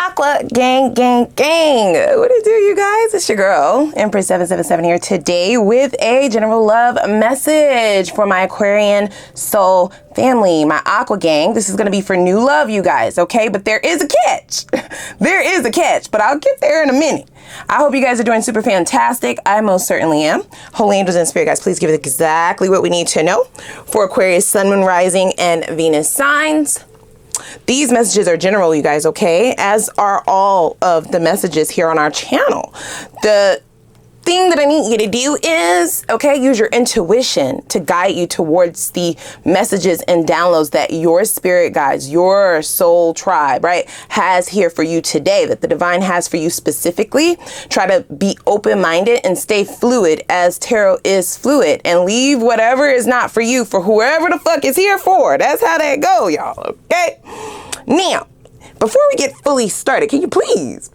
Aqua gang. What it do, you guys? It's your girl, Empress 777 here today with a general love message for my Aquarian soul family, my Aqua gang. This is going to be for new love, you guys, okay? But there is a catch. There is a catch, but I'll get there in a minute. I hope you guys are doing super fantastic. I most certainly am. Holy angels and spirit guys, please give it exactly what we need to know for Aquarius, sun, moon, rising, and Venus signs. These messages are general, you guys, okay? As are all of the messages here on our channel. The thing that I need you to do is, okay, use your intuition to guide you towards the messages and downloads that your spirit guides, your soul tribe, right, has here for you today, that the divine has for you specifically. Try to be open-minded and stay fluid, as tarot is fluid, and leave whatever is not for you for whoever the fuck is here for. That's how that go, y'all, okay? Now, before we get fully started, can you please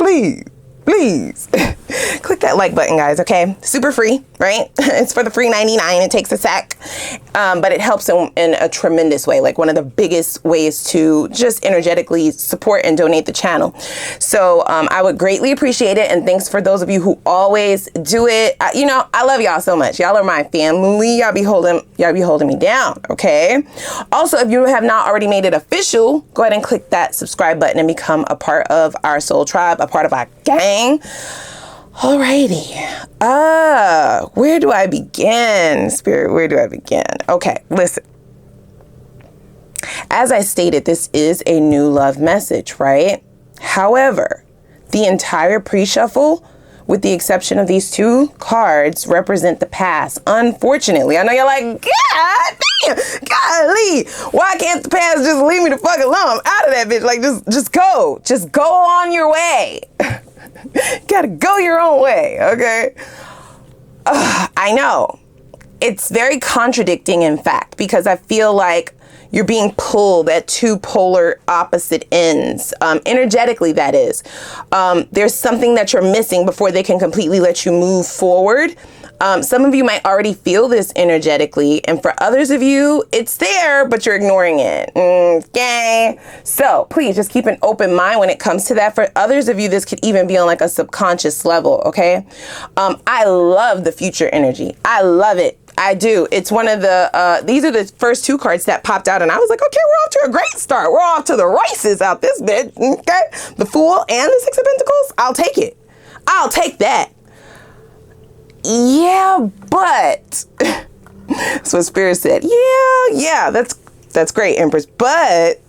click that like button, guys, okay? Super free, right? It's for the free 99. It takes a sec, but it helps in a tremendous way, like one of the biggest ways to just energetically support and donate the channel. So I would greatly appreciate it, and thanks for those of you who always do it. You know, I love y'all so much. Y'all are my family. Y'all be holding me down, okay? Also, if you have not already made it official, go ahead and click that subscribe button and become a part of our soul tribe, a part of our gang. Alrighty. Where do I begin, Spirit? Where do I begin? Okay, listen. As I stated, this is a new love message, right? However, the entire pre-shuffle, with the exception of these two cards, represent the past. Unfortunately, I know you're like, God damn, golly, why can't the past just leave me the fuck alone? I'm out of that bitch. Like, just go on your way. Gotta go your own way, okay? I know. It's very contradicting, in fact, because I feel like you're being pulled at two polar opposite ends. Energetically, that is. There's something that you're missing before they can completely let you move forward. Some of you might already feel this energetically, and for others of you, it's there, but you're ignoring it. Okay? So please just keep an open mind when it comes to that. For others of you, this could even be on like a subconscious level, okay? I love the future energy. I love it. I do. It's one of the, these are the first two cards that popped out, and I was like, okay, we're off to a great start. We're off to the races out this bitch, okay? The Fool and the Six of Pentacles, I'll take it. I'll take that. Yeah, but that's what Spirit said. Yeah, that's great, Empress. But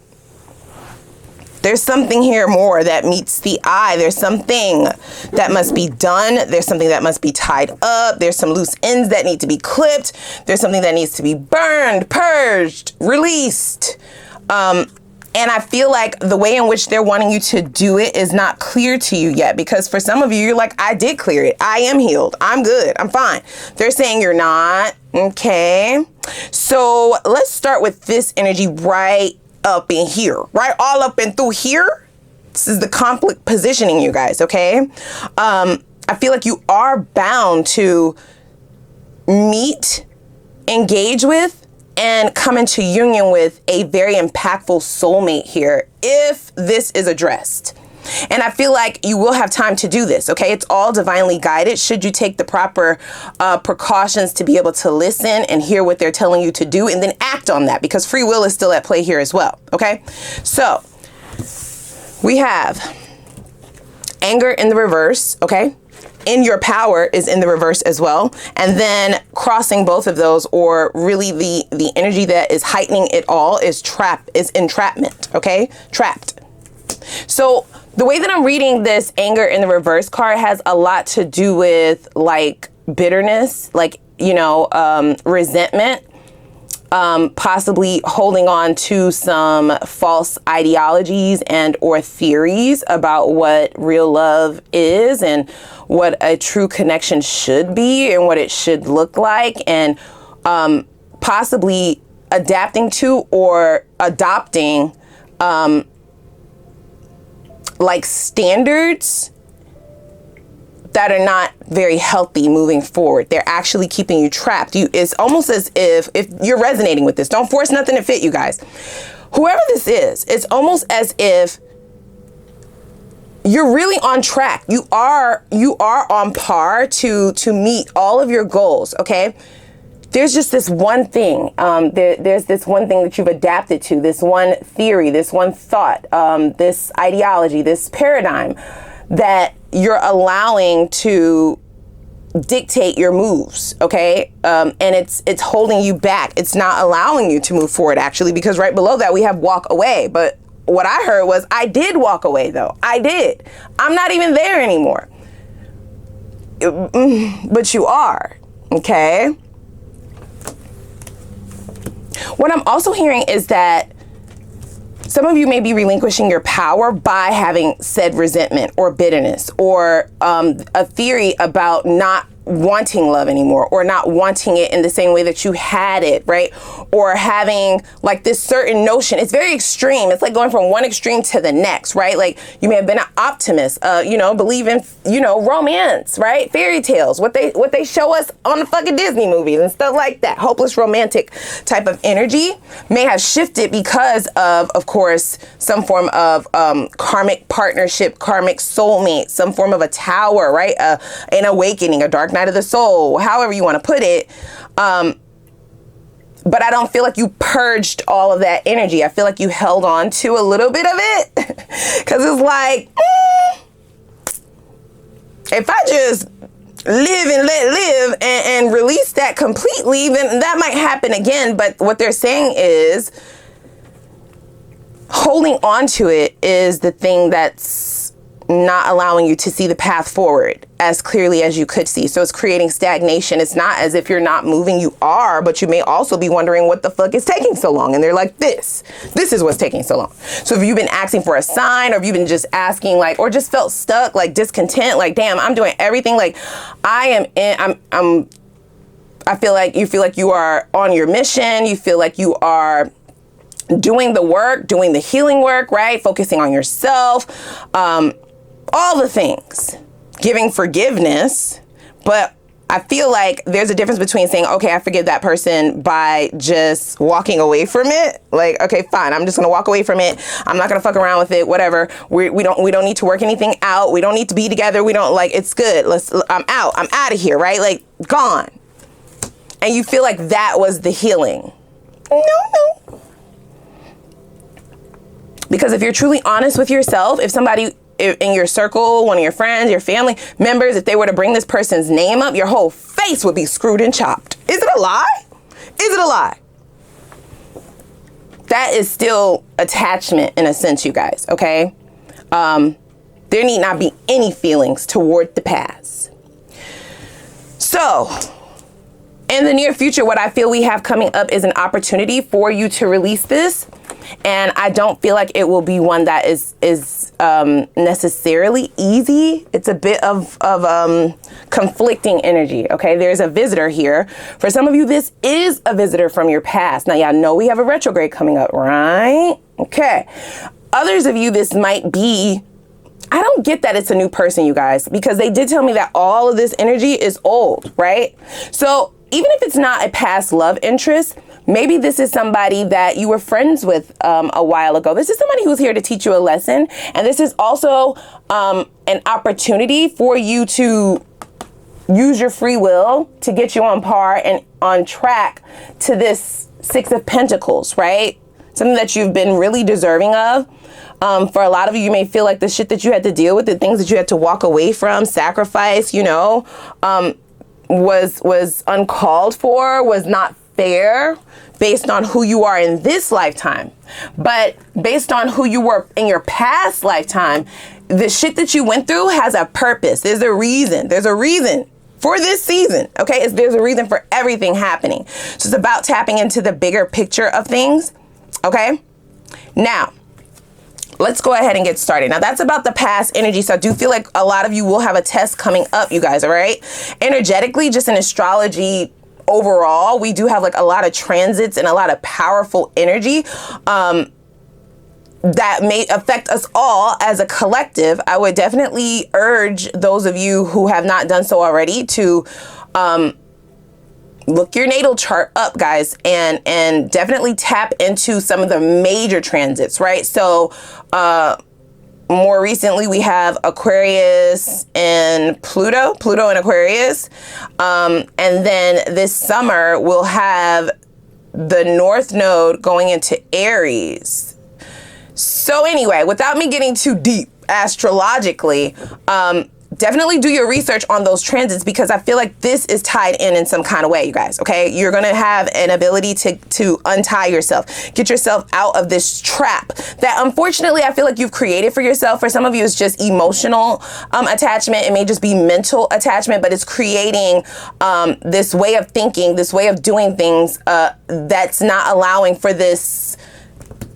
there's something here more that meets the eye. There's something that must be done. There's something that must be tied up. There's some loose ends that need to be clipped. There's something that needs to be burned, purged, released. And I feel like the way in which they're wanting you to do it is not clear to you yet, because for some of you, you're like, I did clear it. I am healed. I'm good. I'm fine. They're saying you're not. Okay. So let's start with this energy right up in here, right? All up and through here. This is the conflict positioning, you guys. Okay. I feel like you are bound to meet, engage with, and come into union with a very impactful soulmate here if this is addressed. And I feel like you will have time to do this, okay? It's all divinely guided should you take the proper precautions to be able to listen and hear what they're telling you to do and then act on that, because free will is still at play here as well, okay? So we have anger in the reverse, okay? In your power is in the reverse as well. And then crossing both of those, or really the energy that is heightening it all, is entrapment, okay? Trapped. So the way that I'm reading this anger in the reverse card has a lot to do with like bitterness, like, you know, resentment, possibly holding on to some false ideologies and or theories about what real love is and what a true connection should be and what it should look like, and possibly adapting to or adopting like standards that are not very healthy moving forward. They're actually keeping you trapped. It's almost as if you're resonating with this, don't force nothing to fit, you guys. Whoever this is, it's almost as if you're really on track. You are on par to meet all of your goals, okay? There's just this one thing. There's this one thing that you've adapted to, this one theory, this one thought, this ideology, this paradigm that you're allowing to dictate your moves, okay? And it's holding you back. It's not allowing you to move forward, actually, because right below that we have walk away. But what I heard was, I did walk away, though. I did. I'm not even there anymore. But you are, okay? What I'm also hearing is that some of you may be relinquishing your power by having said resentment or bitterness or a theory about not wanting love anymore or not wanting it in the same way that you had it, right? Or having like this certain notion. It's very extreme. It's like going from one extreme to the next, right? Like you may have been an optimist, believe in, romance, right? Fairy tales, what they show us on the fucking Disney movies and stuff like that. Hopeless romantic type of energy may have shifted because of course, some form of karmic partnership, karmic soulmate, some form of a tower, right? An awakening, a dark night of the soul, however you want to put it. But I don't feel like you purged all of that energy. I feel like you held on to a little bit of it. Because it's like, if I just live and let live and release that completely, then that might happen again. But what they're saying is holding on to it is the thing that's not allowing you to see the path forward as clearly as you could see. So it's creating stagnation. It's not as if you're not moving, you are, but you may also be wondering what the fuck is taking so long. And they're like, this is what's taking so long. So if you've been asking for a sign, or if you've been just asking like, or just felt stuck, like discontent, like, damn, I'm doing everything. Like I feel like you are on your mission. You feel like you are doing the work, doing the healing work, right? Focusing on yourself, all the things, giving forgiveness. But I feel like there's a difference between saying, okay, I forgive that person by just walking away from it. Like, okay, fine. I'm just going to walk away from it. I'm not going to fuck around with it. Whatever. We don't need to work anything out. We don't need to be together. We don't it's good. I'm out of here. Right? Like gone. And you feel like that was the healing. No. Because if you're truly honest with yourself, if somebody in your circle, one of your friends, your family members, if they were to bring this person's name up, your whole face would be screwed and chopped. Is it a lie? Is it a lie? That is still attachment in a sense, you guys, okay? There need not be any feelings toward the past. So, in the near future, what I feel we have coming up is an opportunity for you to release this. And I don't feel like it will be one that is necessarily easy. It's a bit of conflicting energy, okay? There's a visitor here. For some of you, this is a visitor from your past. Now, y'all know we have a retrograde coming up, right? Okay. Others of you, this might be, I don't get that it's a new person, you guys, because they did tell me that all of this energy is old, right? So even if it's not a past love interest, maybe this is somebody that you were friends with a while ago. This is somebody who's here to teach you a lesson. And this is also an opportunity for you to use your free will to get you on par and on track to this Six of Pentacles, right? Something that you've been really deserving of. For a lot of you, you may feel like the shit that you had to deal with, the things that you had to walk away from, sacrifice, was uncalled for, was not fair based on who you are in this lifetime. But based on who you were in your past lifetime, the shit that you went through has a purpose. There's a reason. There's a reason for this season, okay? There's a reason for everything happening. So it's about tapping into the bigger picture of things, okay? Now, let's go ahead and get started. Now, that's about the past energy. So I do feel like a lot of you will have a test coming up, you guys, all right? Energetically, just in astrology overall, we do have like a lot of transits and a lot of powerful energy that may affect us all as a collective. I would definitely urge those of you who have not done so already to look your natal chart up, guys, and definitely tap into some of the major transits, right? So more recently, we have Aquarius and Pluto and Aquarius. And then this summer, we'll have the North Node going into Aries. So anyway, without me getting too deep astrologically, definitely do your research on those transits, because I feel like this is tied in some kind of way, you guys, okay? You're going to have an ability to untie yourself, get yourself out of this trap that unfortunately I feel like you've created for yourself. For some of you, it's just emotional attachment. It may just be mental attachment, but it's creating this way of thinking, this way of doing things that's not allowing for this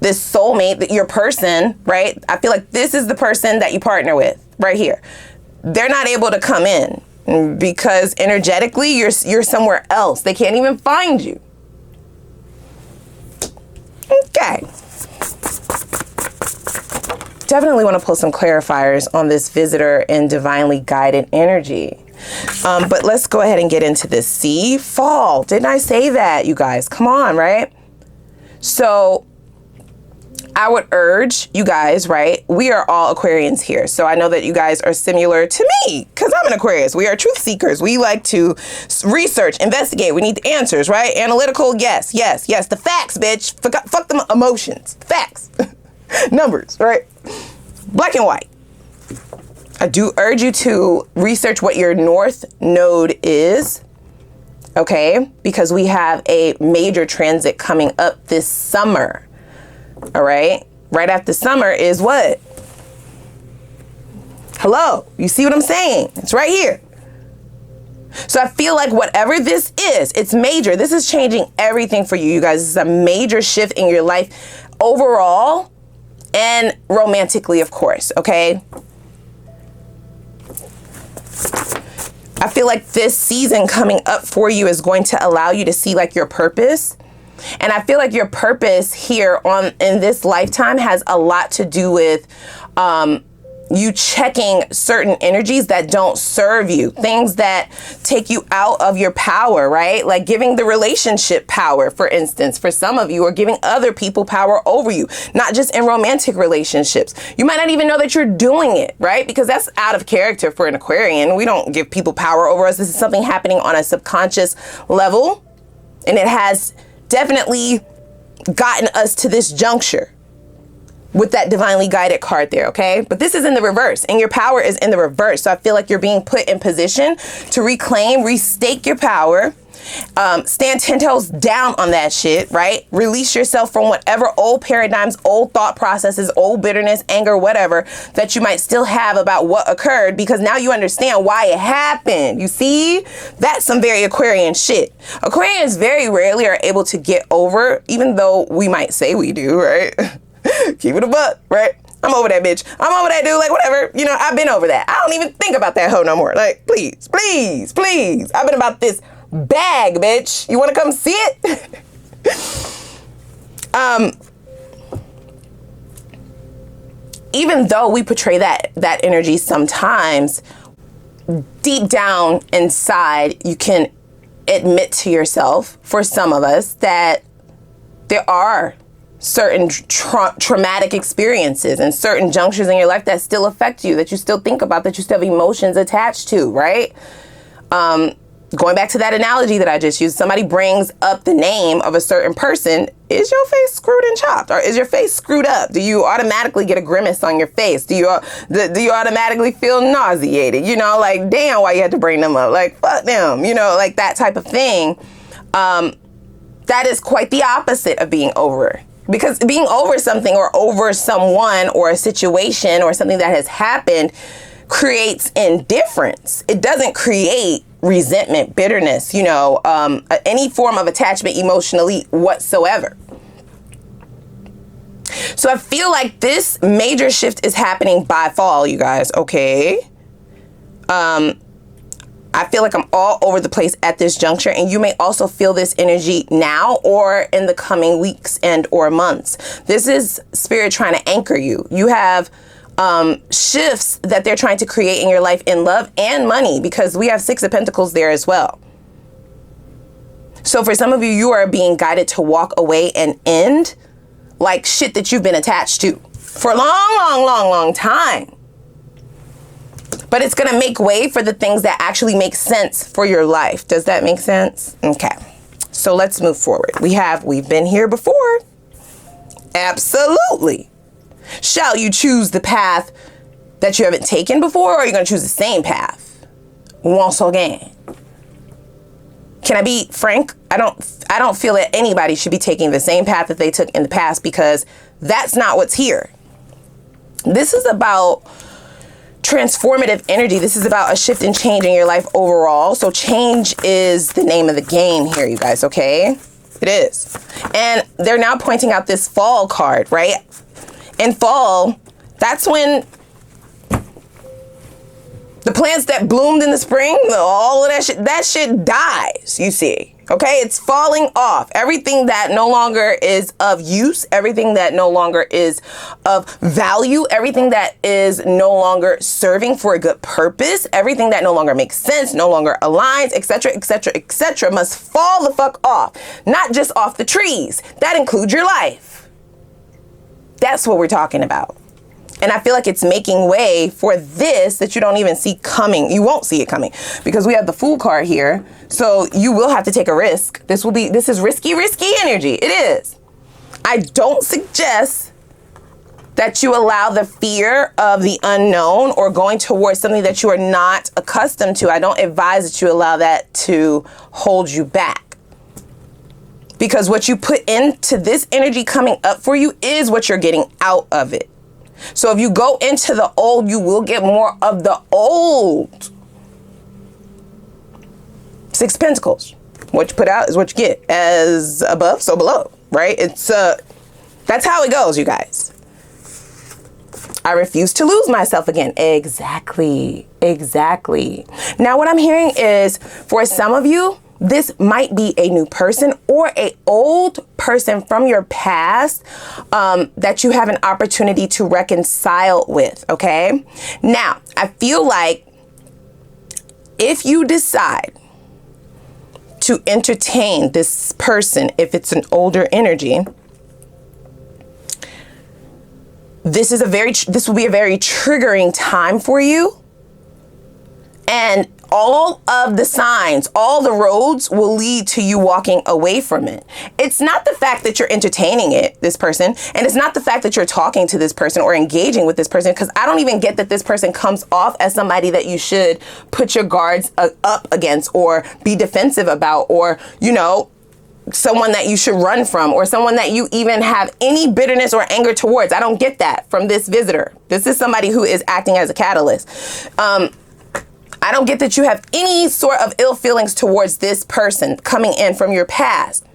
soulmate, that your person, right? I feel like this is the person that you partner with right here. They're not able to come in because energetically you're somewhere else. They can't even find you. Okay. Definitely want to pull some clarifiers on this visitor and divinely guided energy. But let's go ahead and get into this. See, fall. Didn't I say that, you guys? Come on, right? So I would urge you guys, right? We are all Aquarians here. So I know that you guys are similar to me because I'm an Aquarius. We are truth seekers. We like to research, investigate. We need the answers, right? Analytical, yes. The facts, bitch. Fuck them emotions. Facts. Numbers, right? Black and white. I do urge you to research what your North Node is. Okay? Because we have a major transit coming up this summer. All right. Right after summer is what? Hello. You see what I'm saying? It's right here. So I feel like whatever this is, it's major. This is changing everything for you, you guys. This is a major shift in your life overall and romantically, of course. Okay. I feel like this season coming up for you is going to allow you to see like your purpose. And I feel like your purpose here in this lifetime has a lot to do with you checking certain energies that don't serve you, things that take you out of your power, right? Like giving the relationship power, for instance, for some of you, or giving other people power over you, not just in romantic relationships. You might not even know that you're doing it, right? Because that's out of character for an Aquarian. We don't give people power over us. This is something happening on a subconscious level, and it has definitely gotten us to this juncture with that divinely guided card there, okay? But this is in the reverse, and your power is in the reverse. So I feel like you're being put in position to reclaim, restake your power, stand 10 toes down on that shit, right? Release yourself from whatever old paradigms, old thought processes, old bitterness, anger, whatever, that you might still have about what occurred, because now you understand why it happened. You see? That's some very Aquarian shit. Aquarians very rarely are able to get over, even though we might say we do, right? Keep it a buck, right? I'm over that bitch. I'm over that dude. Like, whatever. You know, I've been over that. I don't even think about that hoe no more. Like, please. I've been about this bag, bitch. You want to come see it? Even though we portray that energy sometimes, deep down inside, you can admit to yourself, for some of us, that there are certain traumatic experiences and certain junctures in your life that still affect you, that you still think about, that you still have emotions attached to, right? Going back to that analogy that I just used, somebody brings up the name of a certain person. Is your face screwed and chopped, or is your face screwed up? Do you automatically get a grimace on your face? Do you automatically feel nauseated? You know, like, damn, why you had to bring them up? Like, fuck them, you know, like that type of thing. That is quite the opposite of being over. Because being over something or over someone or a situation or something that has happened creates indifference. It doesn't create resentment, bitterness, you know, any form of attachment emotionally whatsoever. So I feel like this major shift is happening by fall, you guys, okay? I feel like I'm all over the place at this juncture, and you may also feel this energy now or in the coming weeks and or months. This is spirit trying to anchor you. You have shifts that they're trying to create in your life in love and money, because we have 6 of Pentacles there as well. So for some of you, you are being guided to walk away and end like shit that you've been attached to for a long time. But it's going to make way for the things that actually make sense for your life. Does that make sense? Okay. So let's move forward. We've been here before. Absolutely. Shall you choose the path that you haven't taken before, or are you going to choose the same path once again? Can I be frank? I don't feel that anybody should be taking the same path that they took in the past, because that's not what's here. This is about transformative energy. This is about a shift and change in your life overall. So change is the name of the game here, you guys, okay? It is. And they're now pointing out this fall card, right? In fall, that's when the plants that bloomed in the spring, all of that shit dies, you see. Okay, it's falling off. Everything that no longer is of use, everything that no longer is of value, everything that is no longer serving for a good purpose, everything that no longer makes sense, no longer aligns, etc., etc., etc., must fall the fuck off. Not just off the trees. That includes your life. That's what we're talking about. And I feel like it's making way for this that you don't even see coming. You won't see it coming because we have the Fool card here. So you will have to take a risk. This is risky energy. It is. I don't suggest that you allow the fear of the unknown or going towards something that you are not accustomed to. I don't advise that you allow that to hold you back. Because what you put into this energy coming up for you is what you're getting out of it. So if you go into the old, you will get more of the old. Six of Pentacles. What you put out is what you get. As above, so below, right? It's that's how it goes, you guys. I refuse to lose myself again. Exactly. Now what I'm hearing is, for some of you, this might be a new person or a old person from your past that you have an opportunity to reconcile with, okay? Now, I feel like if you decide to entertain this person, if it's an older energy, this will be a very triggering time for you. And all of the signs, all the roads will lead to you walking away from it. It's not the fact that you're entertaining this person, and it's not the fact that you're talking to this person or engaging with this person, because I don't even get that this person comes off as somebody that you should put your guards up against or be defensive about, or, you know, someone that you should run from, or someone that you even have any bitterness or anger towards. I don't get that from this visitor. This is somebody who is acting as a catalyst. I don't get that you have any sort of ill feelings towards this person coming in from your past.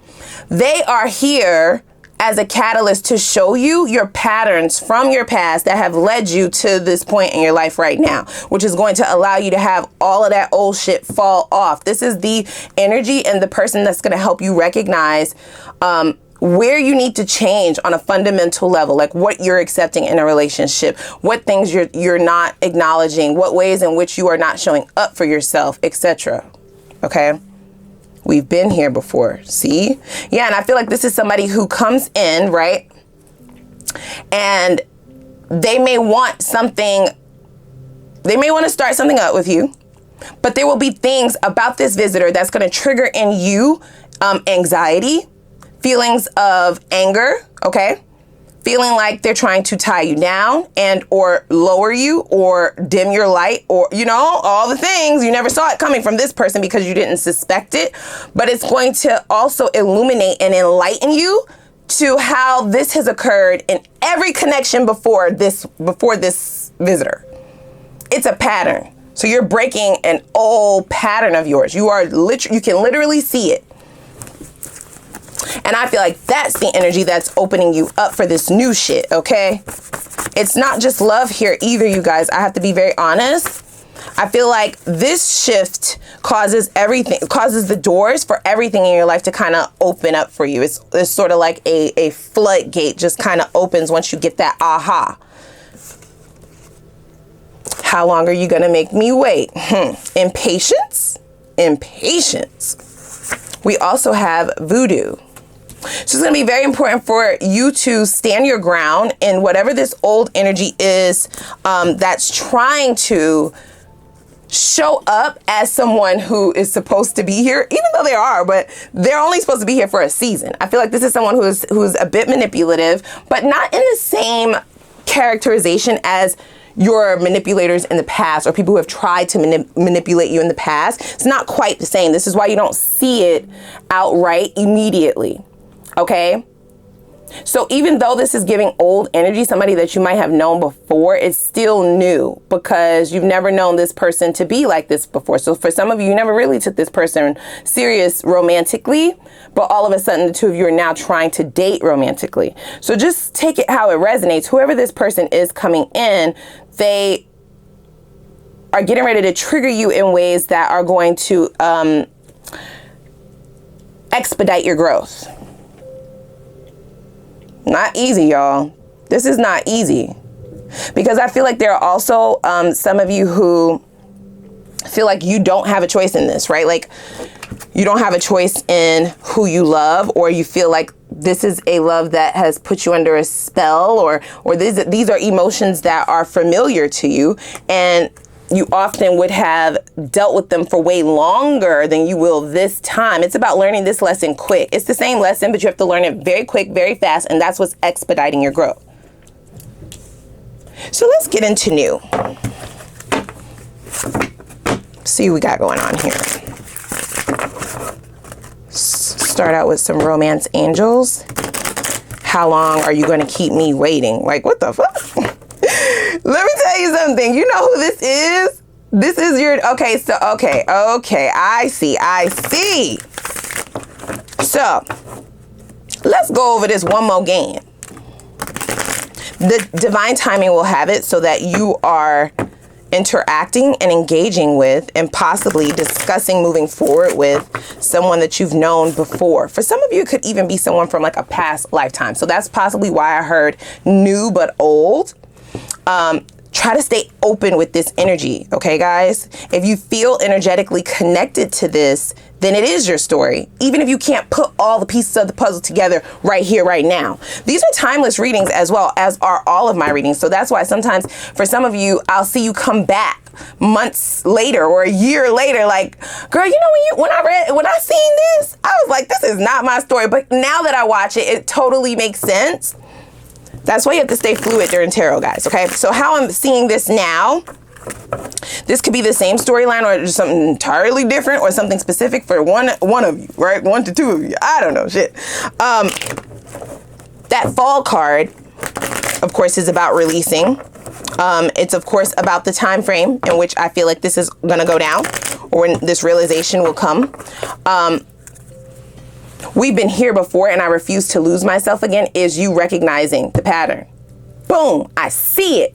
They are here as a catalyst to show you your patterns from your past that have led you to this point in your life right now, which is going to allow you to have all of that old shit fall off. This is the energy and the person that's going to help you recognize where you need to change on a fundamental level, like what you're accepting in a relationship, what things you're not acknowledging, what ways in which you are not showing up for yourself, etc. Okay? We've been here before. See? Yeah, and I feel like this is somebody who comes in, right? And they may want to start something up with you, but there will be things about this visitor that's going to trigger in you anxiety, feelings of anger, okay? Feeling like they're trying to tie you down and or lower you or dim your light, or, you know, all the things. You never saw it coming from this person because you didn't suspect it. But it's going to also illuminate and enlighten you to how this has occurred in every connection before this visitor. It's a pattern. So you're breaking an old pattern of yours. You can literally see it. And I feel like that's the energy that's opening you up for this new shit, okay? It's not just love here either, you guys. I have to be very honest. I feel like this shift causes the doors for everything in your life to kind of open up for you. It's sort of like a floodgate just kind of opens once you get that aha. How long are you going to make me wait? Impatience. We also have voodoo. So it's going to be very important for you to stand your ground in whatever this old energy is that's trying to show up as someone who is supposed to be here, even though they are, but they're only supposed to be here for a season. I feel like this is someone who's a bit manipulative, but not in the same characterization as your manipulators in the past or people who have tried to manipulate you in the past. It's not quite the same. This is why you don't see it outright immediately. Okay? So even though this is giving old energy, somebody that you might have known before, it's still new because you've never known this person to be like this before. So for some of you, you never really took this person serious romantically, but all of a sudden the two of you are now trying to date romantically. So just take it how it resonates. Whoever this person is coming in, they are getting ready to trigger you in ways that are going to expedite your growth. Not easy, y'all. This is not easy. Because I feel like there are also some of you who feel like you don't have a choice in this, right? Like you don't have a choice in who you love, or you feel like this is a love that has put you under a spell, or these are emotions that are familiar to you, and you often would have dealt with them for way longer than you will this time. It's about learning this lesson quick. It's the same lesson, but you have to learn it very quick, very fast, and that's what's expediting your growth. So let's get into new. See what we got going on here. Start out with some romance angels. How long are you going to keep me waiting? Like, what the fuck? Let me tell you something. You know who this is? This is your, okay, I see. So, let's go over this one more game. The divine timing will have it so that you are interacting and engaging with and possibly discussing moving forward with someone that you've known before. For some of you, it could even be someone from like a past lifetime. So that's possibly why I heard new but old. Try to stay open with this energy, okay, guys? If you feel energetically connected to this, then it is your story, even if you can't put all the pieces of the puzzle together right here, right now. These are timeless readings as well as are all of my readings. So that's why sometimes for some of you, I'll see you come back months later or a year later, like, girl, you know, when I seen this, I was like, this is not my story. But now that I watch it, it totally makes sense. That's why you have to stay fluid during tarot, guys, okay? So how I'm seeing this now, this could be the same storyline or just something entirely different or something specific for one of you, right? 1 to 2 of you. I don't know, shit. That fall card, of course, is about releasing. It's, of course, about the time frame in which I feel like this is going to go down or when this realization will come. We've been here before and I refuse to lose myself again is you recognizing the pattern. Boom, I see it.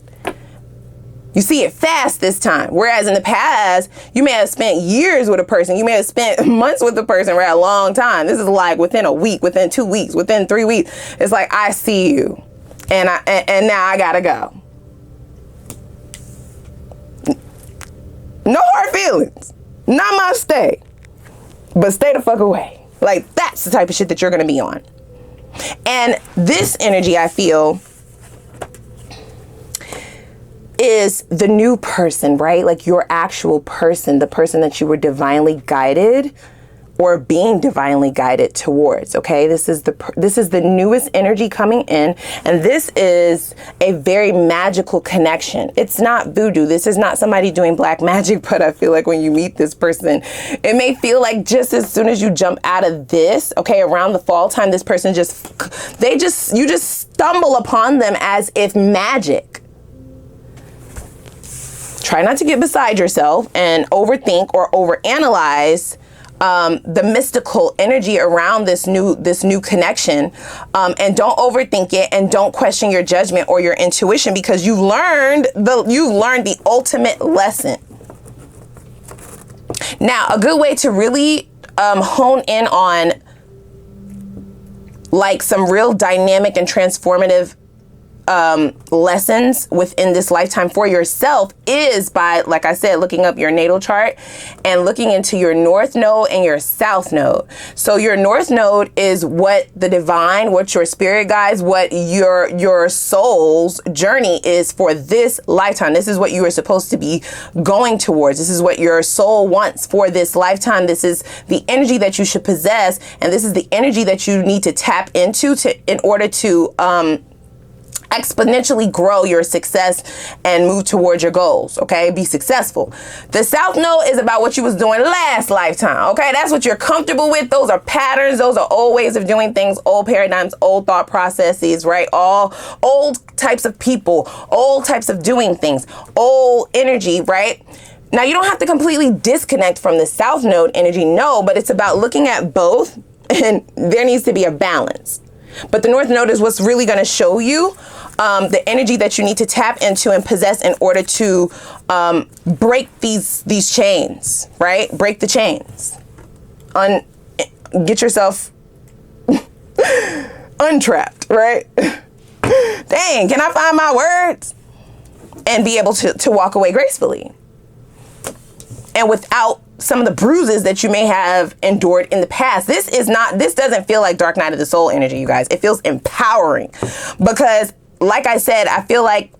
You see it fast this time. Whereas in the past, you may have spent years with a person. You may have spent months with a person for a long time. This is like within a week, within 2 weeks, within 3 weeks. It's like, I see you and now I gotta go. No hard feelings. Not my stay. But stay the fuck away. Like, that's the type of shit that you're going to be on. And this energy, I feel, is the new person, right? Like your actual person, the person that you were divinely guided or being divinely guided towards, okay? This is the newest energy coming in, and this is a very magical connection. It's not voodoo. This is not somebody doing black magic, but I feel like when you meet this person, it may feel like just as soon as you jump out of this, okay, around the fall time, this person you just stumble upon them as if magic. Try not to get beside yourself and overthink or overanalyze the mystical energy around this new connection, and don't overthink it and don't question your judgment or your intuition because you've learned the ultimate lesson. Now, a good way to really hone in on like some real dynamic and transformative lessons within this lifetime for yourself is by, like I said, looking up your natal chart and looking into your north node and your south node. So your north node is what the divine, what your spirit guides, what your soul's journey is for this lifetime. This is what you are supposed to be going towards. This is what your soul wants for this lifetime. This is the energy that you should possess, and this is the energy that you need to tap into in order to exponentially grow your success and move towards your goals. Okay, be successful. The south node is about what you was doing last lifetime. Okay, that's what you're comfortable with. Those are patterns. Those are old ways of doing things, old paradigms, old thought processes, right? All old types of people, old types of doing things, old energy, right? Now, you don't have to completely disconnect from the south node energy, no, but it's about looking at both, and there needs to be a balance. But the north node is what's really going to show you the energy that you need to tap into and possess in order to break these chains, right? Break the chains. Get yourself untrapped, right? Dang, can I find my words? And be able to walk away gracefully. And without some of the bruises that you may have endured in the past. This doesn't feel like dark night of the soul energy, you guys. It feels empowering because, like I said, I feel like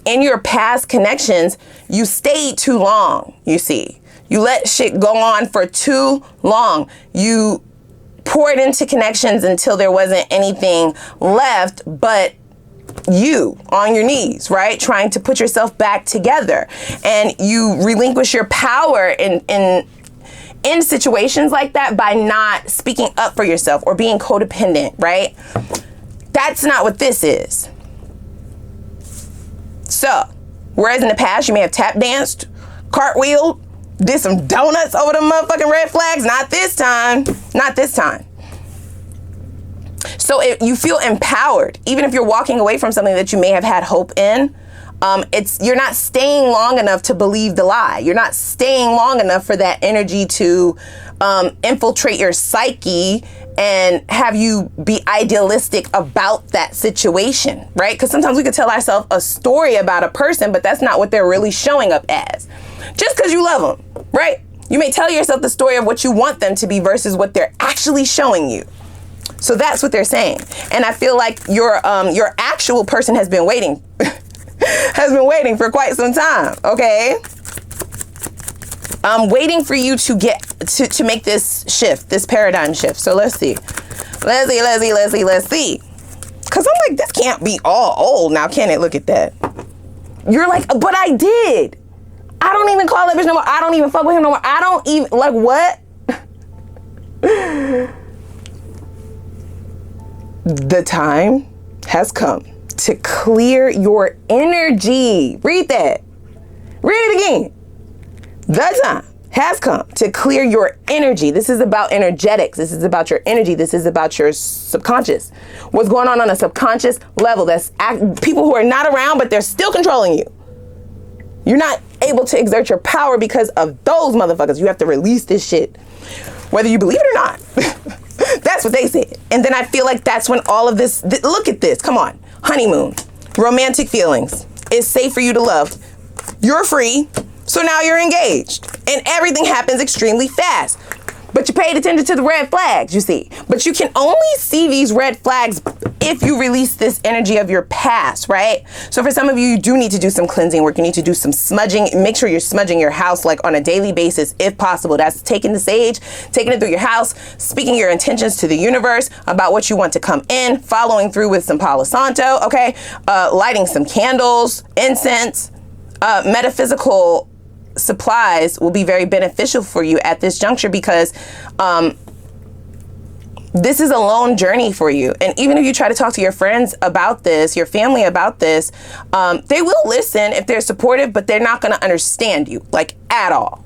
in your past connections, you stayed too long, you see. You let shit go on for too long. You poured into connections until there wasn't anything left but you on your knees, right? Trying to put yourself back together, and you relinquish your power in situations like that by not speaking up for yourself or being codependent, right? That's not what this is. So, whereas in the past you may have tap danced, cartwheeled, did some donuts over the motherfucking red flags, not this time. Not this time. So you feel empowered, even if you're walking away from something that you may have had hope in. You're not staying long enough to believe the lie. You're not staying long enough for that energy to infiltrate your psyche and have you be idealistic about that situation, right? Because sometimes we could tell ourselves a story about a person, but that's not what they're really showing up as. Just because you love them, right? You may tell yourself the story of what you want them to be versus what they're actually showing you. So that's what they're saying. And I feel like your actual person has been waiting, for quite some time, okay? I'm waiting for you to get to make this shift, this paradigm shift. So let's see. Let's see. Because I'm like, this can't be all old now, can it? Look at that. You're like, but I did. I don't even call that bitch no more. I don't even fuck with him no more. I don't even, like, what? The time has come to clear your energy. Read that. Read it again. The time has come to clear your energy. This is about energetics. This is about your energy. This is about your subconscious. What's going on a subconscious level. That's people who are not around, but they're still controlling you. You're not able to exert your power because of those motherfuckers. You have to release this shit, whether you believe it or not. That's what they said. And then I feel like that's when all of this, look at this, come on. Honeymoon, romantic feelings. It's safe for you to love. You're free, so now you're engaged. And everything happens extremely fast. But you paid attention to the red flags, you see. But you can only see these red flags if you release this energy of your past, right? So for some of you, you do need to do some cleansing work. You need to do some smudging. Make sure you're smudging your house like on a daily basis, if possible. That's taking the sage, taking it through your house, speaking your intentions to the universe about what you want to come in, following through with some Palo Santo, okay? Lighting some candles, incense, metaphysical supplies will be very beneficial for you at this juncture because this is a lone journey for you. And even if you try to talk to your friends about this, your family about this, they will listen if they're supportive, but they're not going to understand you, like, at all.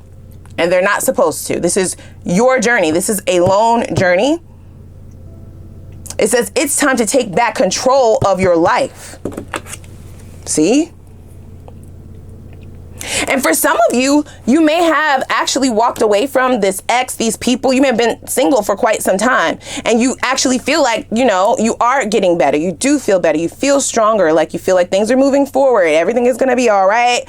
And they're not supposed to. This is your journey. This is a lone journey. It says it's time to take back control of your life. See? And for some of you, you may have actually walked away from this ex, these people. You may have been single for quite some time, and you actually feel like, you know, you are getting better. You do feel better. You feel stronger. Like you feel like things are moving forward. Everything is going to be all right.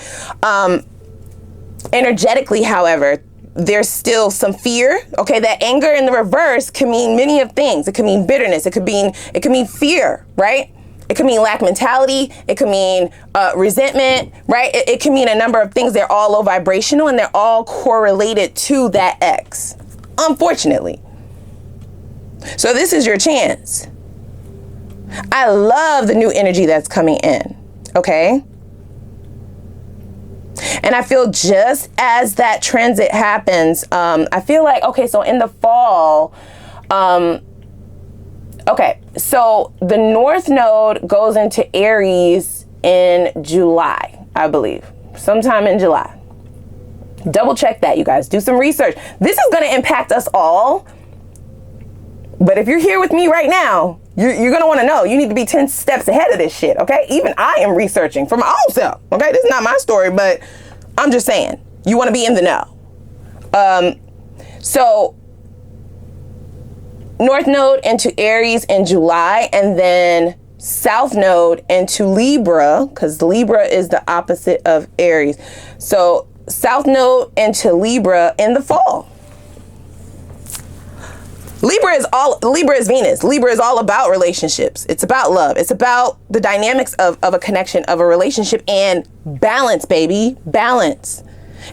Energetically, however, there's still some fear. Okay, that anger in the reverse can mean many of things. It could mean bitterness. It could mean fear, right? It could mean lack mentality. It could mean resentment, right? It can mean a number of things. They're all low vibrational and they're all correlated to that ex, unfortunately. So this is your chance. I love the new energy that's coming in, okay? And I feel just as that transit happens, I feel like, okay, so in the fall, okay, so the North Node goes into Aries in July, I believe. Sometime in July. Double check that, you guys. Do some research. This is going to impact us all. But if you're here with me right now, you're going to want to know. You need to be 10 steps ahead of this shit, okay? Even I am researching for my own self, okay? This is not my story, but I'm just saying. You want to be in the know. So North Node into Aries in July, and then South Node into Libra, because Libra is the opposite of Aries. So South Node into Libra in the fall. Libra is Venus. Libra is all about relationships. It's about love. It's about the dynamics of a connection, of a relationship, and balance, baby. Balance.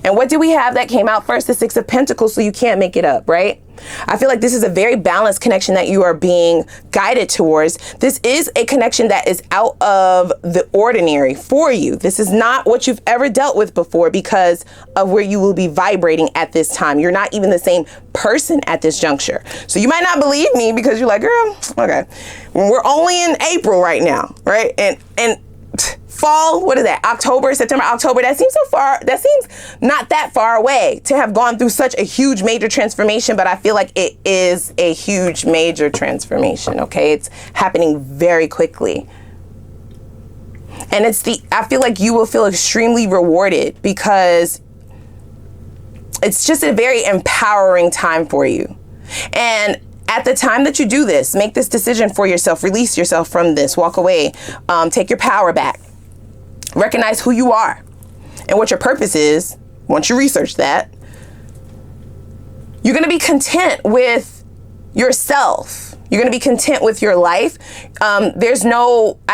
And what do we have that came out first? The Six of Pentacles, so you can't make it up, right? I feel like this is a very balanced connection that you are being guided towards. This is a connection that is out of the ordinary for you. This is not what you've ever dealt with before because of where you will be vibrating at this time. You're not even the same person at this juncture. So you might not believe me because you're like, girl, okay. We're only in April right now, right? And fall, what is that? October, September, October. That seems so far. That seems not that far away to have gone through such a huge major transformation, but I feel like it is a huge major transformation. Okay. It's happening very quickly. And I feel like you will feel extremely rewarded because it's just a very empowering time for you. And at the time that you do this, make this decision for yourself, release yourself from this, walk away, take your power back. Recognize who you are and what your purpose is. Once you research that, you're going to be content with yourself. You're going to be content with your life. I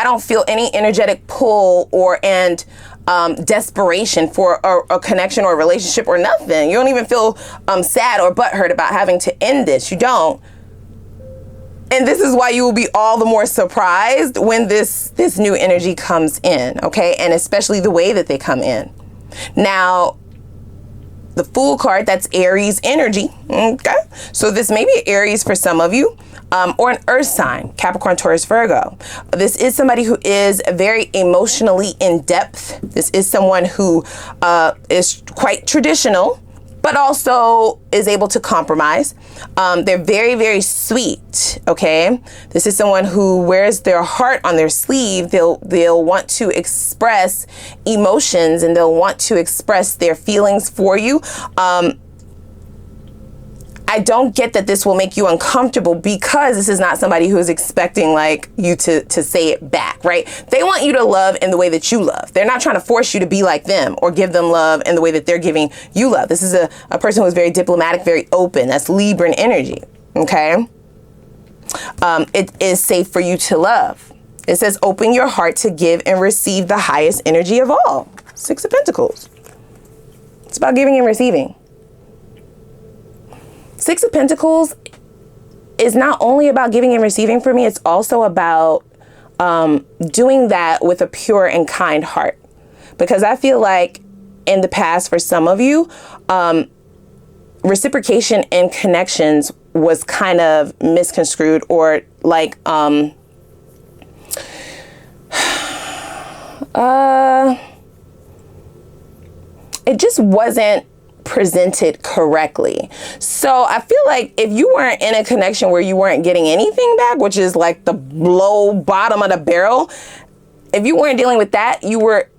don't feel any energetic pull and desperation for a connection or a relationship or nothing. You don't even feel sad or butthurt about having to end this. You don't. And this is why you will be all the more surprised when this new energy comes in, okay? And especially the way that they come in. Now, the Fool card, that's Aries energy, okay? So this may be Aries for some of you, or an earth sign, Capricorn, Taurus, Virgo. This is somebody who is very emotionally in depth. This is someone who is quite traditional, but also is able to compromise. They're very, very sweet, okay? This is someone who wears their heart on their sleeve. They'll want to express emotions and they'll want to express their feelings for you. I don't get that this will make you uncomfortable because this is not somebody who is expecting like you to say it back, right? They want you to love in the way that you love. They're not trying to force you to be like them or give them love in the way that they're giving you love. This is a person who is very diplomatic, very open. That's Libran energy, okay? It is safe for you to love. It says, open your heart to give and receive the highest energy of all. Six of Pentacles. It's about giving and receiving. Six of Pentacles is not only about giving and receiving for me, it's also about doing that with a pure and kind heart. Because I feel like in the past, for some of you, reciprocation in connections was kind of misconstrued or like, it just wasn't presented correctly. So I feel like if you weren't in a connection where you weren't getting anything back, which is like the low bottom of the barrel, if you weren't dealing with that, you were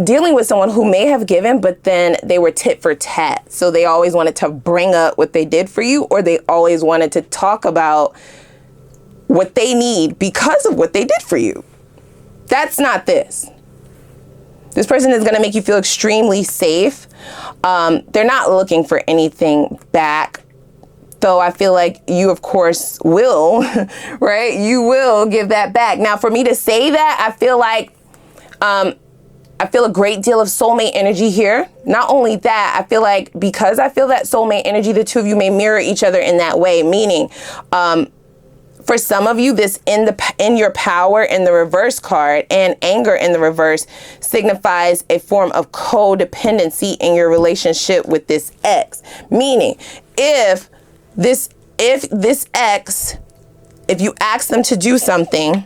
dealing with someone who may have given, but then they were tit for tat. So they always wanted to bring up what they did for you, or they always wanted to talk about what they need because of what they did for you. That's not this. This person is going to make you feel extremely safe. They're not looking for anything back. Though I feel like you, of course, will, right? You will give that back. Now, for me to say that, I feel like, I feel a great deal of soulmate energy here. Not only that, I feel like because I feel that soulmate energy, the two of you may mirror each other in that way. Meaning, for some of you, this in your power in the reverse card and anger in the reverse signifies a form of codependency in your relationship with this ex. Meaning, if this ex, if you ask them to do something,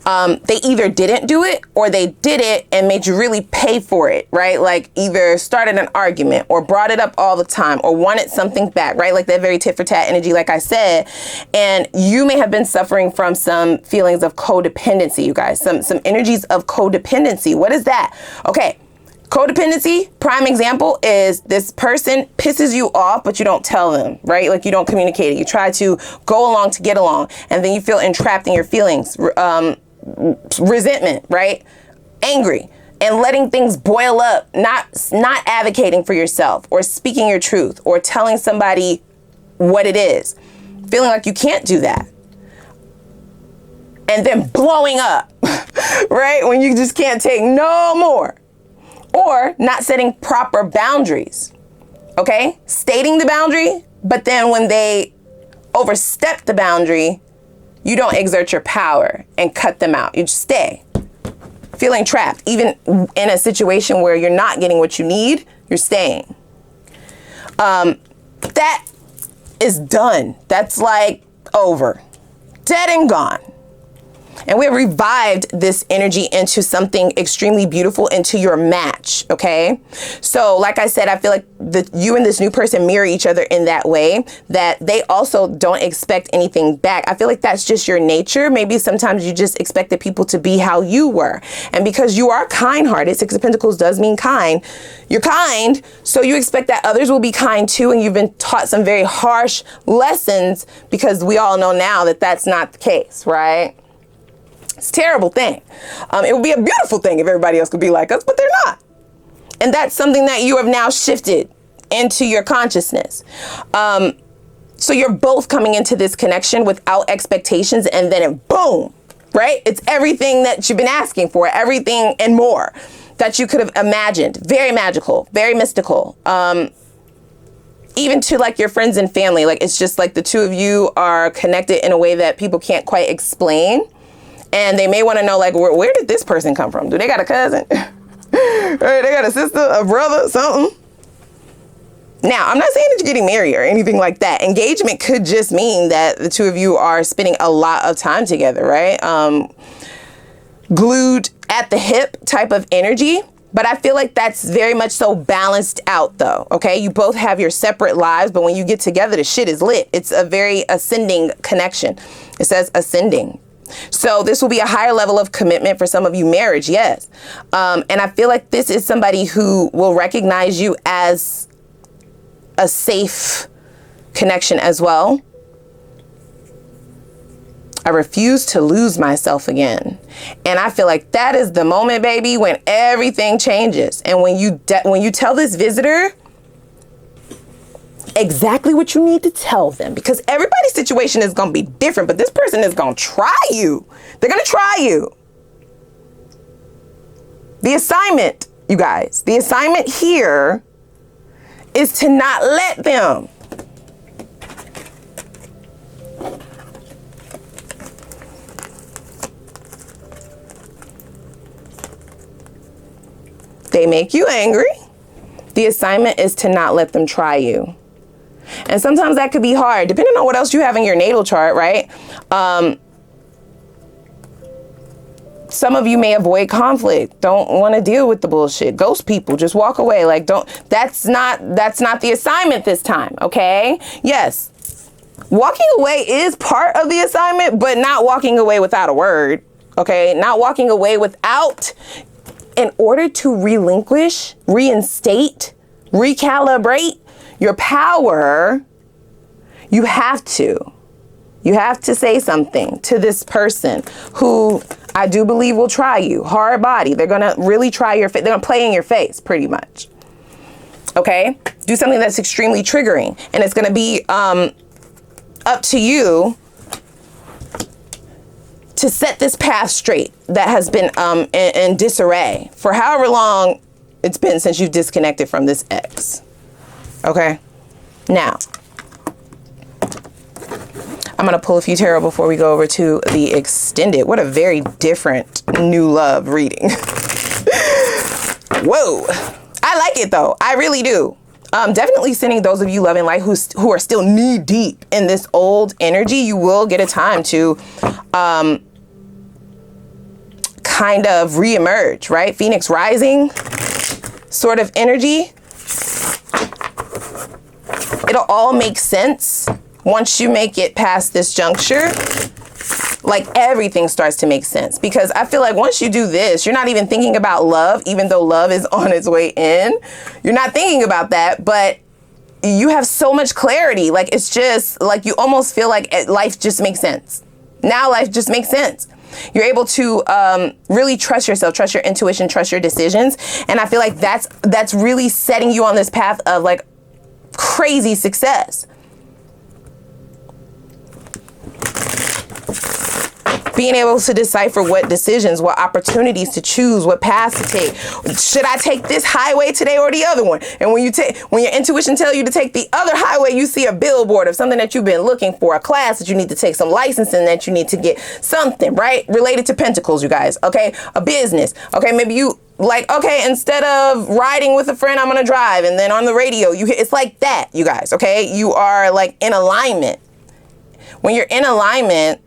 they either didn't do it or they did it and made you really pay for it, right? Like either started an argument or brought it up all the time or wanted something back, right? Like that very tit for tat energy, like I said. And you may have been suffering from some feelings of codependency, you guys, some energies of codependency. What is that? Okay. Codependency, prime example is this person pisses you off, but you don't tell them, right? Like you don't communicate it. You try to go along to get along, and then you feel entrapped in your feelings, resentment, right? Angry, and letting things boil up, not advocating for yourself or speaking your truth or telling somebody what it is, feeling like you can't do that. And then blowing up, right? When you just can't take no more. Or not setting proper boundaries, okay? Stating the boundary, but then when they overstep the boundary, you don't exert your power and cut them out. You just stay, feeling trapped. Even in a situation where you're not getting what you need, you're staying. That is done. That's like over, dead and gone. And we have revived this energy into something extremely beautiful, into your match, okay? So like I said, I feel like you and this new person mirror each other in that way, that they also don't expect anything back. I feel like that's just your nature. Maybe sometimes you just expected people to be how you were. And because you are kind-hearted, Six of Pentacles does mean kind. You're kind, so you expect that others will be kind too, and you've been taught some very harsh lessons because we all know now that that's not the case, right? It's a terrible thing. It would be a beautiful thing if everybody else could be like us, but they're not. And that's something that you have now shifted into your consciousness. So you're both coming into this connection without expectations, and then it boom, right? It's everything that you've been asking for, everything and more that you could have imagined. Very magical, very mystical. Even to like your friends and family, like it's just like the two of you are connected in a way that people can't quite explain. And they may want to know, like, where did this person come from? Do they got a cousin? Right, they got a sister, a brother, something? Now, I'm not saying that you're getting married or anything like that. Engagement could just mean that the two of you are spending a lot of time together, right? Glued at the hip type of energy. But I feel like that's very much so balanced out, though, okay? You both have your separate lives, but when you get together, the shit is lit. It's a very ascending connection. It says ascending. So this will be a higher level of commitment for some of you, marriage, yes. And I feel like this is somebody who will recognize you as a safe connection as well. I refuse to lose myself again. And I feel like that is the moment, baby, when everything changes. And when you tell this visitor exactly what you need to tell them, because everybody's situation is going to be different, but this person is going to try you. They're going to try you. The assignment, you guys, the assignment here is to not let them. They make you angry. The assignment is to not let them try you. And sometimes that could be hard, depending on what else you have in your natal chart, right? Some of you may avoid conflict, don't want to deal with the bullshit, ghost people, just walk away. Like, that's not the assignment this time, okay? Yes, walking away is part of the assignment, but not walking away without a word, okay? Not walking away without in order to relinquish, reinstate, recalibrate your power, you have to say something to this person who I do believe will try you. Hard body. They're going to really try your face. They're going to play in your face pretty much. Okay? Do something that's extremely triggering. And it's going to be up to you to set this path straight that has been in disarray for however long it's been since you've disconnected from this ex. Okay? Now, I'm going to pull a few tarot before we go over to the extended. What a very different new love reading. Whoa. I like it though. I really do. Definitely sending those of you loving light who are still knee deep in this old energy. You will get a time to kind of reemerge, right? Phoenix rising sort of energy. It'll all make sense once you make it past this juncture. Like everything starts to make sense, because I feel like once you do this, you're not even thinking about love, even though love is on its way in. You're not thinking about that, but you have so much clarity. Like, it's just like you almost feel like life just makes sense. Now life just makes sense. You're able to really trust yourself, trust your intuition, trust your decisions. And I feel like that's really setting you on this path of like crazy success. Being able to decipher what decisions, what opportunities to choose, what paths to take. Should I take this highway today or the other one? And when your intuition tells you to take the other highway, you see a billboard of something that you've been looking for, a class that you need to take, some licensing that you need to get, something, right? Related to pentacles, you guys, okay? A business, okay? Maybe you like, okay, instead of riding with a friend, I'm gonna drive. And then on the radio, it's like that, you guys, okay? You are like in alignment. When you're in alignment,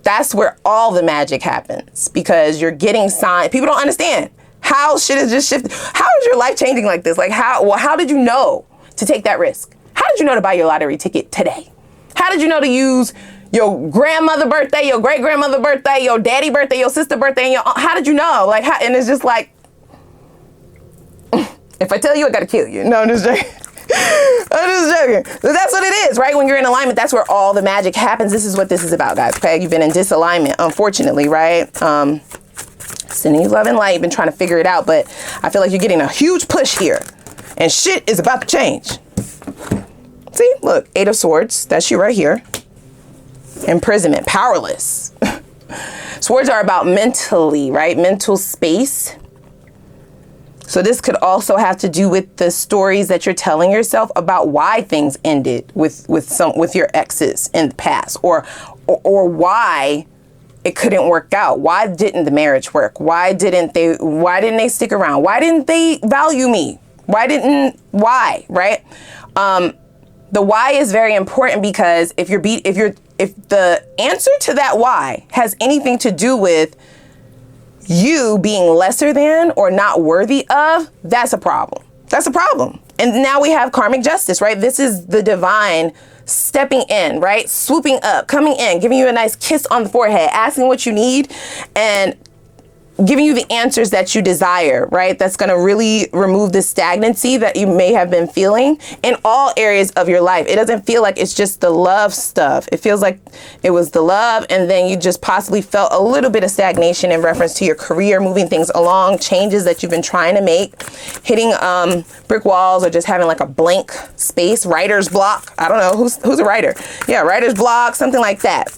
that's where all the magic happens, because you're getting signs. People don't understand how shit is just shifted. How is your life changing like this? Like how did you know to take that risk? How did you know to buy your lottery ticket today? How did you know to use your grandmother birthday, your great grandmother birthday, your daddy birthday, your sister birthday, and how did you know? Like, and it's just like, if I tell you, I gotta kill you. No, I'm just joking. I'm just joking. But that's what it is, right? When you're in alignment, that's where all the magic happens. This is what this is about, guys, okay? You've been in disalignment, unfortunately, right? Sending you love and light. You've been trying to figure it out, but I feel like you're getting a huge push here, and shit is about to change. See, look, 8 of Swords. That's you right here. Imprisonment, powerless. Swords are about mentally, right? Mental space. So this could also have to do with the stories that you're telling yourself about why things ended with your exes in the past, or why it couldn't work out. Why didn't the marriage work? Why didn't they stick around? Why didn't they value me? Why, right? The why is very important, because if the answer to that why has anything to do with you being lesser than or not worthy of, that's a problem. That's a problem. And now we have karmic justice, right? This is the divine stepping in, right? Swooping up, coming in, giving you a nice kiss on the forehead, asking what you need, and giving you the answers that you desire, right? That's going to really remove the stagnancy that you may have been feeling in all areas of your life. It doesn't feel like it's just the love stuff. It feels like it was the love, and then you just possibly felt a little bit of stagnation in reference to your career, moving things along, changes that you've been trying to make, hitting brick walls, or just having like a blank space, writer's block. I don't know, who's a writer? Yeah, writer's block, something like that.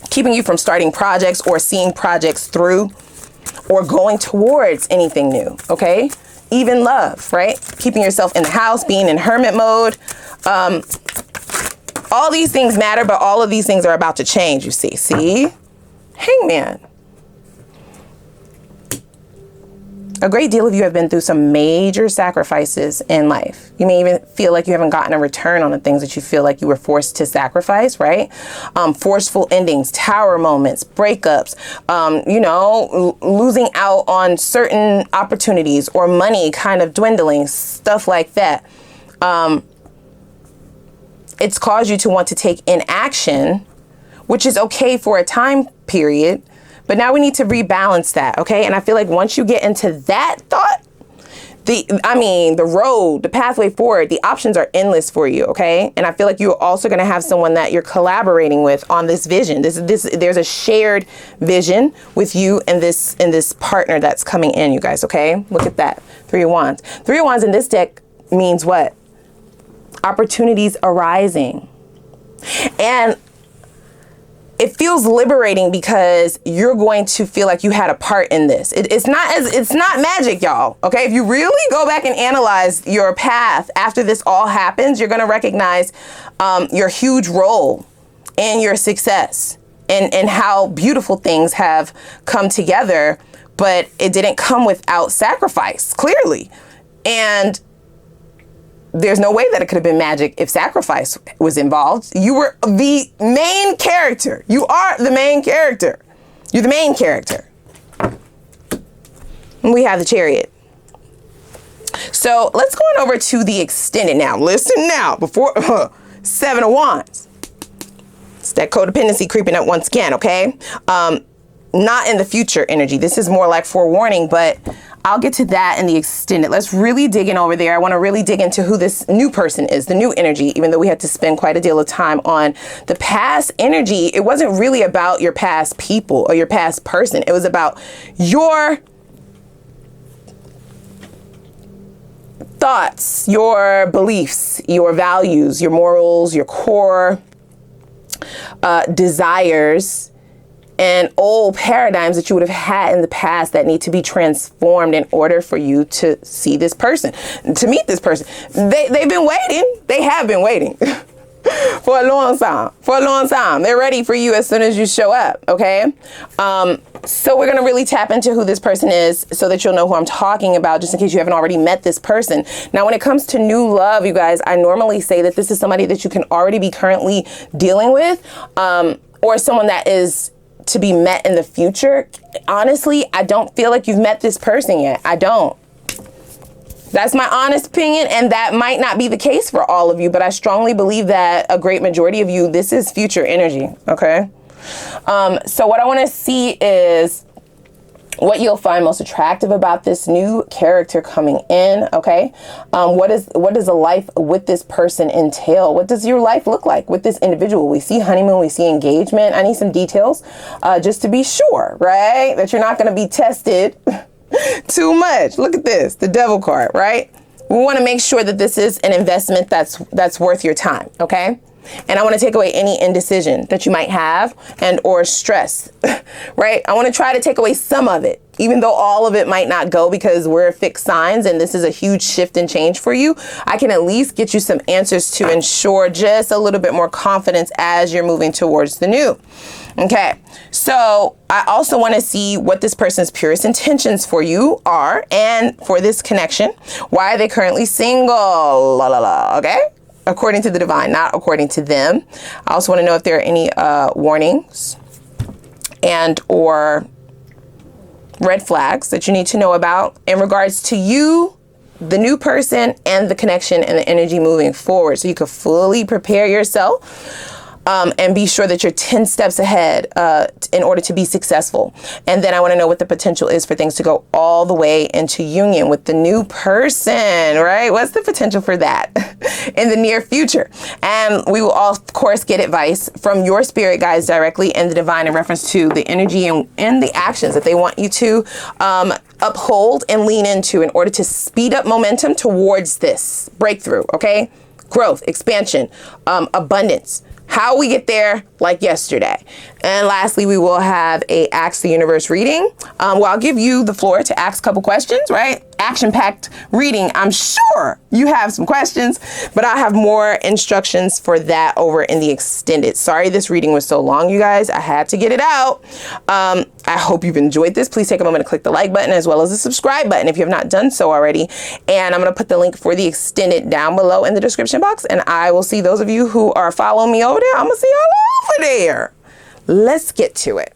Keeping you from starting projects or seeing projects through, or going towards anything new, okay? Even love, right? Keeping yourself in the house, being in hermit mode. All these things matter, but all of these things are about to change, you see. See? Hangman. A great deal of you have been through some major sacrifices in life. You may even feel like you haven't gotten a return on the things that you feel like you were forced to sacrifice, right? Forceful endings, tower moments, breakups, losing out on certain opportunities, or money kind of dwindling, stuff like that. It's caused you to want to take in action, which is okay for a time period, But now we need to rebalance that, okay? And I feel like once you get into that thought, the road, the pathway forward, the options are endless for you, okay? And I feel like you're also going to have someone that you're collaborating with on this vision. There's a shared vision with you and this partner that's coming in, you guys, okay? Look at that. 3 of Wands. 3 of Wands in this deck means what? Opportunities arising. And it feels liberating because you're going to feel like you had a part in this. It's not magic, y'all. Okay. If you really go back and analyze your path after this all happens, you're going to recognize your huge role in your success and how beautiful things have come together, but it didn't come without sacrifice, clearly. And there's no way that it could have been magic if sacrifice was involved. You were the main character. You are the main character. You're the main character. And we have the Chariot. So let's go on over to the extended now. Listen now, before 7 of Wands. It's that codependency creeping up once again, okay? Not in the future energy. This is more like forewarning, but I'll get to that in the extended. Let's really dig in over there. I want to really dig into who this new person is, the new energy, even though we had to spend quite a deal of time on the past energy. It wasn't really about your past people or your past person. It was about your thoughts, your beliefs, your values, your morals, your core desires, and old paradigms that you would have had in the past that need to be transformed in order for you to see this person, to meet this person. They've been waiting. They have been waiting for a long time. For a long time. They're ready for you as soon as you show up, okay? So we're going to really tap into who this person is so that you'll know who I'm talking about, just in case you haven't already met this person. Now, when it comes to new love, you guys, I normally say that this is somebody that you can already be currently dealing with, or someone that is to be met in the future. Honestly, I don't feel like you've met this person yet. I don't. That's my honest opinion, and that might not be the case for all of you, but I strongly believe that a great majority of you, this is future energy, okay? So what I want to see is what you'll find most attractive about this new character coming in, okay? What does a life with this person entail? What does your life look like with this individual? We see honeymoon, we see engagement. I need some details just to be sure, right? That you're not going to be tested too much. Look at this, the Devil card, right? We want to make sure that this is an investment that's worth your time, okay? And I want to take away any indecision that you might have and or stress, right? I want to try to take away some of it, even though all of it might not go because we're fixed signs and this is a huge shift and change for you. I can at least get you some answers to ensure just a little bit more confidence as you're moving towards the new. Okay, so I also want to see what this person's purest intentions for you are and for this connection. Why are they currently single? La la la, okay? According to the divine, not according to them. I also want to know if there are any warnings and or red flags that you need to know about in regards to you, the new person, and the connection and the energy moving forward, so you can fully prepare yourself and be sure that you're 10 steps ahead in order to be successful. And then I want to know what the potential is for things to go all the way into union with the new person, right? What's the potential for that in the near future? And we will all, of course, get advice from your spirit guides directly and the divine in reference to the energy and the actions that they want you to uphold and lean into in order to speed up momentum towards this breakthrough, okay? Growth, expansion, abundance. How we get there, like yesterday. And lastly, we will have a Ask the Universe reading. Well, I'll give you the floor to ask a couple questions, right? Action-packed reading. I'm sure you have some questions, but I'll have more instructions for that over in the extended. Sorry this reading was so long, you guys. I had to get it out. I hope you've enjoyed this. Please take a moment to click the like button as well as the subscribe button if you have not done so already. And I'm going to put the link for the extended down below in the description box. And I will see those of you who are following me over there. I'm going to see y'all over there. Let's get to it.